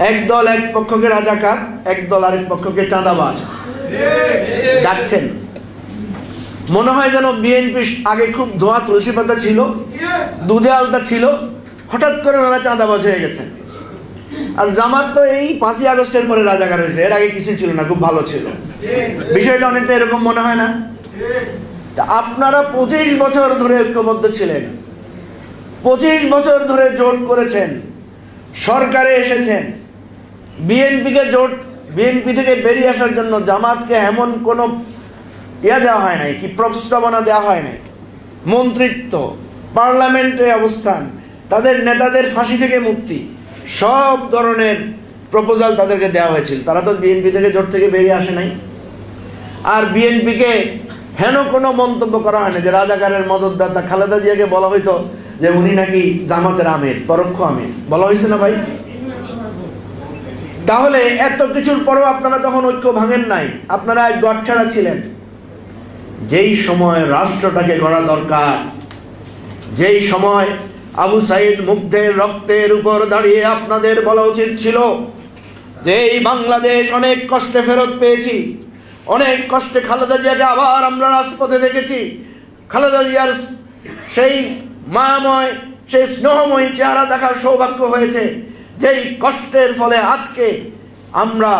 একদল এক পক্ষকে রাজাকার, একদল আরেক পক্ষকে চাঁদাবাজ ডাকছেন। মনে হয় যেন বিএনপি আগে খুব ধোয়া তুলসী পাতা ছিল, দুধে আলতা ছিল, হঠাৎ করে ওরা চাঁদাবাজ হয়ে গেছেন। আর জামাত তো এই 5ই আগস্টের পরে রাজাকার হয়েছে, এর আগে কিছু ছিল না, খুব ভালো ছিল। বিষয়টা অনেকটা এরকম মনে হয় না? আপনারা 25 বছর ধরে ঐক্যবদ্ধ ছিলেন, 25 বছর ধরে জোট করেছেন, সরকারে এসেছেন। বিএনপি থেকে বেরিয়ে আসার জন্য জামাতকে এমন কোনো দেওয়া হয় নাই, কি প্রস্তাবনা দেওয়া হয় নাই। মন্ত্রিত্ব, পার্লামেন্টে অবস্থান, তাদের নেতাদের ফাঁসি থেকে মুক্তি, সব ধরনের প্রপোজাল তাদেরকে দেওয়া হয়েছিল। তারা তো বিএনপি থেকে জোট থেকে বেরিয়ে আসে নাই। আর বিএনপিকে হেন কোনো মন্তব্য করা হয় না যে রাজাকারের মদতদাতা খালেদা জিয়াকে বলা হইতো যে উনি নাকি জামাতের আমির, পরোক্ষ আমির, বলা হয়েছে না ভাই? তাহলে এত কিছুর পরেও আপনারা তখন ঐক্য ভাঙেন নাই, আপনারা এক গড়ছাড়া ছিলেন। যেই সময় রাষ্ট্রটাকে গড়া দরকার, যেই সময় আবু সাইদ মুগ্ধের রক্তের উপর দাঁড়িয়ে আপনাদের বলা উচিত ছিল যে এই বাংলাদেশ অনেক কষ্টে ফেরত পেয়েছি, অনেক কষ্টে খালেদা জিয়াকে আবার আমরা রাজপথে দেখেছি। খালেদা জিয়ার সেই মায়াময়, সেই স্নেহময়ী চেহারা দেখার সৌভাগ্য হয়েছে। যেই কষ্টের ফলে আজকে আমরা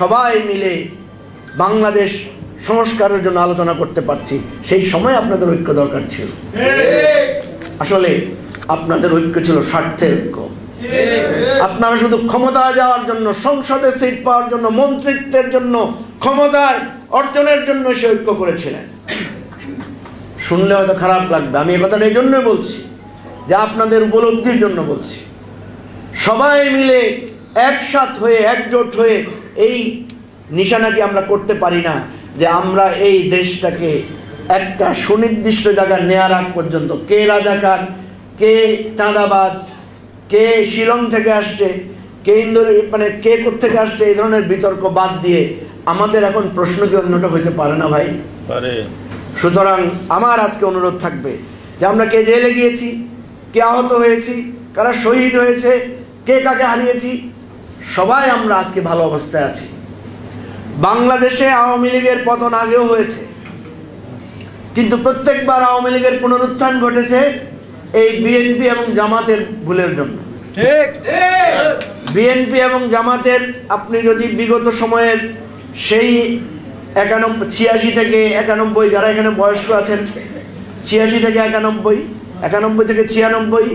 সবাই মিলে বাংলাদেশ সংস্কারের জন্য আলোচনা করতে পারছি। সেই সময় আপনাদের ঐক্য দরকার ছিল। আসলে আপনাদের ঐক্য ছিল স্বার্থের ঐক্য। আপনারা শুধু ক্ষমতায় যাওয়ার জন্য, সংসদে সিট পাওয়ার জন্য, মন্ত্রিত্বের জন্য, ক্ষমতায় অর্জনের জন্য সে ঐক্য করেছিলেন। শুনলে হয়তো খারাপ লাগবে, আমি এই কথাটা এই জন্যই বলছি যে আপনাদের উপলব্ধির জন্য বলছি। সবাই মিলে একসাথ হয়ে, একজোট হয়ে এই নিশানাকে আমরা করতে পারি না যে আমরা এই দেশটাকে একটা সুনির্দিষ্ট জায়গায় নেওয়ার আগ পর্যন্ত কে রাজাকার, কে চাঁদাবাজ, কে শিলং থেকে আসছে, কে কে কোত্থেকে আসছে, এই ধরনের বিতর্ক বাদ দিয়ে আমাদের এখন প্রশ্ন কি অন্যটা হইতে পারে না ভাই? সুতরাং আমার আজকে অনুরোধ থাকবে যে আমরা কে জেলে গিয়েছি, কে আহত হয়েছি, কারা শহীদ হয়েছে, কে কাকে হারিয়েছি, সবাই আমরা আজকে ভালো অবস্থায় আছি। বাংলাদেশে আওয়ামী লীগের পতন আগেও হয়েছে, কিন্তু প্রত্যেকবার আওয়ামী লীগের পুনরুত্থান ঘটেছে এই বিএনপি এবং জামাতের ভুলের জন্য। বিএনপি এবং জামাতের আপনি যদি বিগত সময়ের সেই 86 থেকে 91, যারা এখানে বয়স্ক আছেন, 86 থেকে 91, 91 থেকে 96,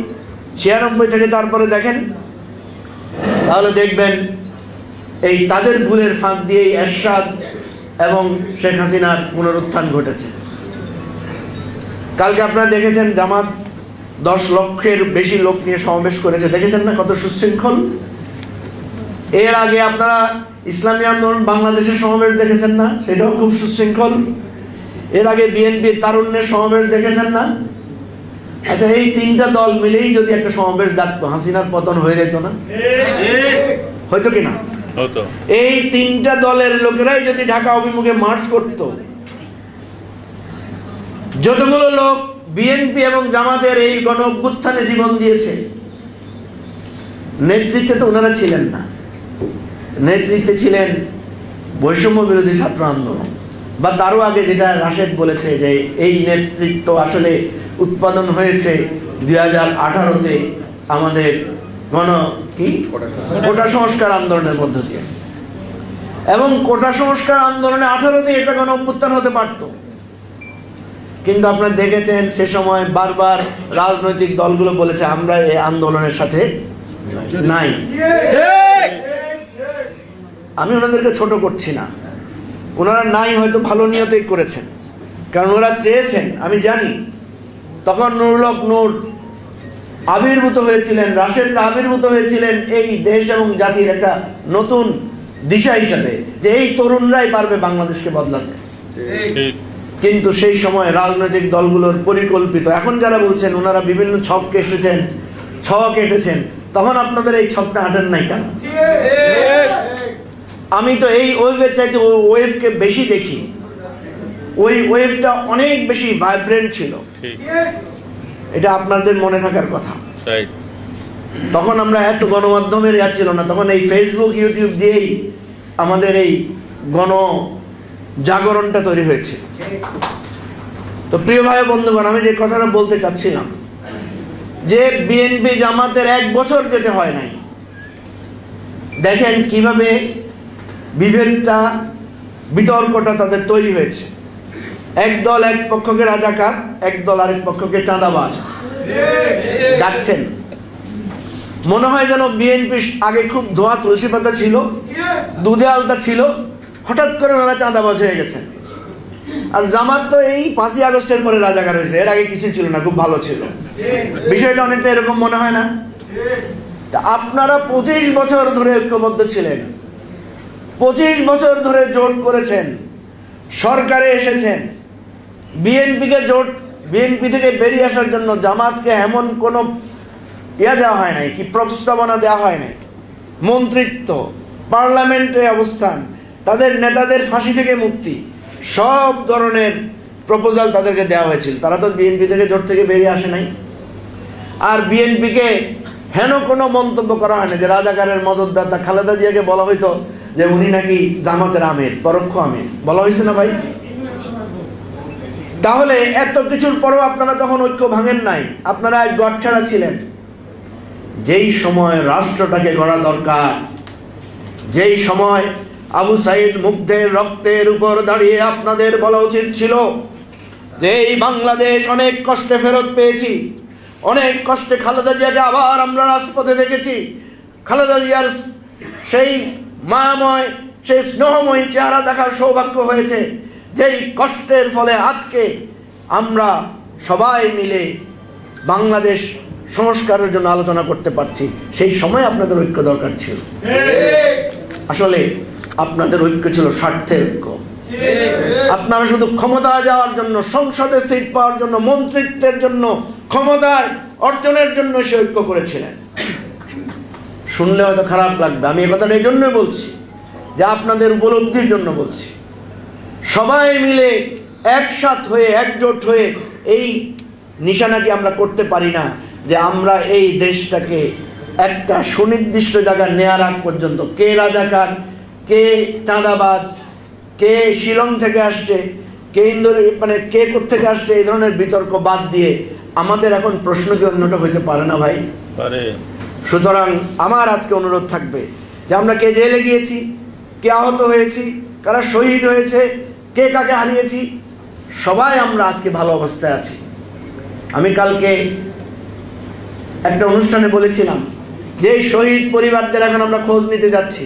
96 থেকে তারপরে দেখেন, তাহলে দেখবেন এই তাদের ভুলের ফাঁক দিয়েই এরশাদ এবং শেখ হাসিনার পুনরুত্থান ঘটেছে। কালকে আপনারা দেখেছেন জামাত 10 লক্ষের বেশি লোক নিয়ে সমাবেশ করেছে, দেখেছেন না কত সুশৃঙ্খল? এর আগে আপনারা ইসলামী আন্দোলন বাংলাদেশের সমাবেশ দেখেছেন না, সেটাও খুব সুশৃঙ্খল। এর আগে বিএনপির তারুণ্যের সমাবেশ দেখেছেন না? আচ্ছা, এই 3টা দল মিলেই যদি একটা সমাবেশ ডাকতো, হাসিনার পতন হয়ে যেত না? হয়তো কিনা? এই 3টা দলের লোকেরাই যদি ঢাকা অভিমুখে মার্চ করত, যতগুলো লোক বিএনপি এবং জামাতের এই গণ অভ্যুত্থানে জীবন দিয়েছে, নেতৃত্বে তো ওনারা ছিলেন না, নেতৃত্বে ছিলেন বৈষম্য বিরোধী ছাত্র আন্দোলন, বা তারও আগে যেটা রাশেদ বলেছে যে এই নেতৃত্ব আসলে উৎপাদন হয়েছে 2018-তে আমাদের কোটা সংস্কার আন্দোলনের মধ্য দিয়ে। এবং কোটা সংস্কার আন্দোলনে 18-তে এটা গণ অভ্যুত্থান হতে পারত, কিন্তু আপনারা দেখেছেন সে সময় বারবার রাজনৈতিক দলগুলো বলেছে আমরা এই আন্দোলনের সাথে নাই। আমি ওনাদেরকে ছোট করছি না, ওনারা নাই হয়তো ভালো নিয়তেই করেছেন, কারণ ওরা চেয়েছেন, আমি জানি। তখন নুরুল হক নূর আবির্ভূত হয়েছিলেন, রাশেদরা আবির্ভূত হয়েছিলেন এই দেশ এবং জাতির একটা নতুন দিশা হিসাবে, যে এই তরুণরাই পারবে বাংলাদেশকে বদলাতে। কিন্তু সেই সময় রাজনৈতিক দলগুলোর পরিকল্পিত, এখন যারা বলছেন ওনারা বিভিন্ন ছক এঁটেছেন, তখন আপনাদের এই ছকটা হাঁটেন নাই কেন? আমি তো এই ওয়েভের চাইতে ওই ওয়েভকে বেশি দেখি, ওই ওয়েভটা অনেক বেশি ভাইব্রেন্ট ছিল, এটা আপনাদের মনে থাকার কথা। তখন আমরা এত গণমাধ্যমের ইয়া ছিল না, তখন এই ফেসবুক ইউটিউব দিয়েই আমাদের এই গণ জাগরণটা তৈরি হয়েছে। তো প্রিয় ভাই বন্ধুগণ, আমি যে কথাটা বলতে চাচ্ছিলাম যে বিএনপি জামাতের 1 বছর যেতে হয় নাই, দেখেন কিভাবে বিভেদটা বিতর্কটা তাদের তৈরি হয়েছে। এক দল এক পক্ষকে রাজাকার, এক দল আরেক পক্ষকে চাঁদাবাজ ডাকছেন। মনে হয় যেন বিএনপি আগে খুব ধোয়া তুলসী পাতা ছিল, দুধে আলতা ছিল, হঠাৎ করে ওনারা চাঁদাবাজ হয়ে গেছেন। আর জামাত তো এই 5ই আগস্টের পরে রাজাকার হয়েছে, এর আগে কিছু ছিল না, খুব ভালো ছিল। বিষয়টা অনেকটা এরকম মনে হয় না? তা আপনারা 25 বছর ধরে ঐক্যবদ্ধ ছিলেন, 25 বছর ধরে জোট করেছেন, সরকারে এসেছেন, বিএনপি থেকে বেরিয়ে আসার জন্য জামাতকে এমন কোনো দেওয়া হয় নাই, কি প্রস্তাবনা দেওয়া হয় নাই। মন্ত্রিত্ব, পার্লামেন্টে অবস্থান, তাদের নেতাদের ফাঁসি থেকে মুক্তি, সব ধরনের প্রপোজাল তাদেরকে দেওয়া হয়েছিল। তারা তো বিএনপি থেকে জোট থেকে বেরিয়ে আসে নাই। আর বিএনপিকে হেন কোনো মন্তব্য করা হয় না যে রাজাকারের মদতদাতা খালেদা জিয়াকে বলা হইতো যে উনি নাকি জামাতের আমির, পরোক্ষ আমির, বলা হয়েছে না ভাই? তাহলে এত কিছুর পরেও আপনারা যখন ঐক্য ভাঙেন নাই, আপনারা এক গড়ছাড়া ছিলেন। যেই সময় রাষ্ট্রটাকে গড়া দরকার, যেই সময় আবু সাইদ মুগ্ধের রক্তের উপর দাঁড়িয়ে আপনাদের বলা উচিত ছিল যে এই বাংলাদেশ অনেক কষ্টে ফেরত পেয়েছি, অনেক কষ্টে খালেদা জিয়াকে আবার আমরা রাজপথে দেখেছি, খালেদা জিয়ার সেই মায়াময়, সেই স্নেহময়ী চেহারা দেখার সৌভাগ্য হয়েছে, যেই কষ্টের ফলে আজকে আমরা সবাই মিলে বাংলাদেশ সংস্কারের জন্য আলোচনা করতে পারছি। সেই সময় আপনাদের ঐক্য দরকার ছিল। আসলে আপনাদের ঐক্য ছিল স্বার্থের ঐক্য। আপনারা শুধু ক্ষমতায় যাওয়ার জন্য, সংসদে সিট পাওয়ার জন্য, মন্ত্রিত্বের জন্য, ক্ষমতায় অর্জনের জন্য সে ঐক্য করেছিলেন। শুনলে হয়তো খারাপ লাগবে, আমি এই কথাটা এই জন্যই বলছি যে আপনাদের উপলব্ধির জন্য বলছি। সবাই মিলে একসাথ হয়ে, একজোট হয়ে এই নিশানাটি আমরা করতে পারি না যে আমরা এই দেশটাকে একটা সুনির্দিষ্ট জায়গায় নেওয়ার আগ পর্যন্ত কে রাজাকার, কে চাঁদাবাজ, কে শিলং থেকে আসছে, কে কে কোত্থেকে আসছে, এই ধরনের বিতর্ক বাদ দিয়ে আমাদের এখন প্রশ্ন কি অন্যটা হইতে পারে না ভাই? সুতরাং আমার আজকে অনুরোধ থাকবে যে আমরা কে জেলে গিয়েছি, কে আহত হয়েছি, কারা শহীদ হয়েছে, কে কাকে হারিয়েছি, সবাই আমরা আজকে ভালো অবস্থায় আছি। আমি কালকে একটা অনুষ্ঠানে বলেছিলাম যে শহীদ পরিবারদের এখন আমরা খোঁজ নিতে যাচ্ছি।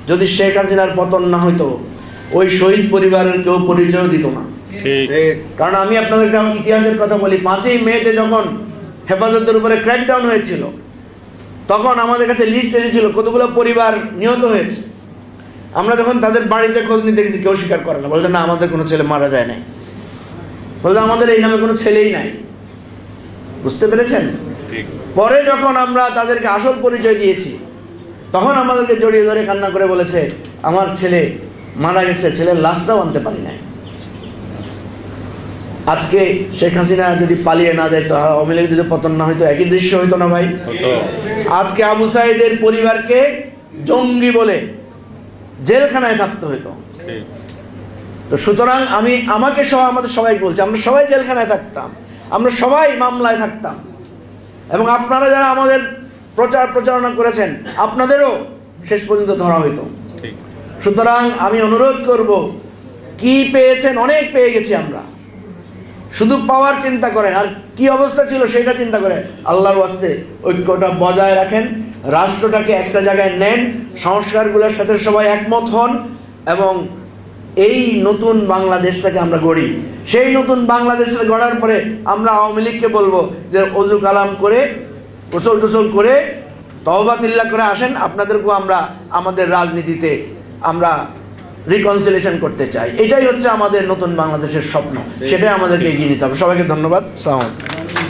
যদি শেখ হাসিনার পতন না হইতো, ওই শহীদ পরিবারের কেউ পরিচয় দিত না। কারণ আমি আপনাদেরকে ইতিহাসের কথা বলি, 5ই মেতে যখন হেফাজতের উপরে ক্র্যাকডাউন হয়েছিল, তখন আমাদের কাছে লিস্ট এসেছিল কতগুলো পরিবার নিহত হয়েছে। আমরা যখন তাদের বাড়িতে খোঁজ নিতে গেছি, কেউ স্বীকার করে না, বলতে না আমাদের কোনো ছেলে মারা যায় নাই, বলতে আমাদের এই নামে কোনো ছেলেই নাই। বুঝতে পেরেছেন? পরে যখন আমরা তাদেরকে আসল পরিচয় দিয়েছি, তখন আমাদেরকে জড়িয়ে ধরে কান্না করে বলেছে আমার ছেলে মারা গেছে, ছেলের লাশটাও আনতে পারি নাই। আজকে শেখ হাসিনা যদি পালিয়ে না যায়, তো আওয়ামী লীগ যদি পতন না হইতো, একই দৃশ্য হইতো না ভাই? আজকে আবু সাইদের পরিবারকে জঙ্গি বলে জেলখানায় থাকতে হইতো। তো সুতরাং আমাকে সহ আমাদের সবাই বলছে, আমরা সবাই জেলখানায় থাকতাম, আমরা সবাই মামলায় থাকতাম, এবং আপনারা যারা আমাদের প্রচারণা করেছেন, আপনাদেরও শেষ পর্যন্ত ধরা হইতো। সুতরাং আমি অনুরোধ করব, কি পেয়েছেন, অনেক পেয়ে গেছি আমরা, শুধু পাওয়ার চিন্তা করেন, আর কি অবস্থা ছিল সেটা চিন্তা করে আল্লাহর ওয়াস্তে ঐক্যটা বজায় রাখেন, রাষ্ট্রটাকে একটা জায়গায় নেন, সংস্কারগুলোর সাথে সবাই একমত হন, এবং এই নতুন বাংলাদেশটাকে আমরা গড়ি। সেই নতুন বাংলাদেশটা গড়ার পরে আমরা আওয়ামী লীগকে বলবো যে ওযু কালাম করে, গোসল টোসল করে, তওবা তিল্লাহ করে আসেন, আপনাদেরকেও আমরা আমাদের রাজনীতিতে আমরা রিকনসিলিয়েশন করতে চাই। এটাই হচ্ছে আমাদের নতুন বাংলাদেশের স্বপ্ন, সেটাই আমাদেরকে এগিয়ে নিতে হবে। সবাইকে ধন্যবাদ। আসসালামু আলাইকুম।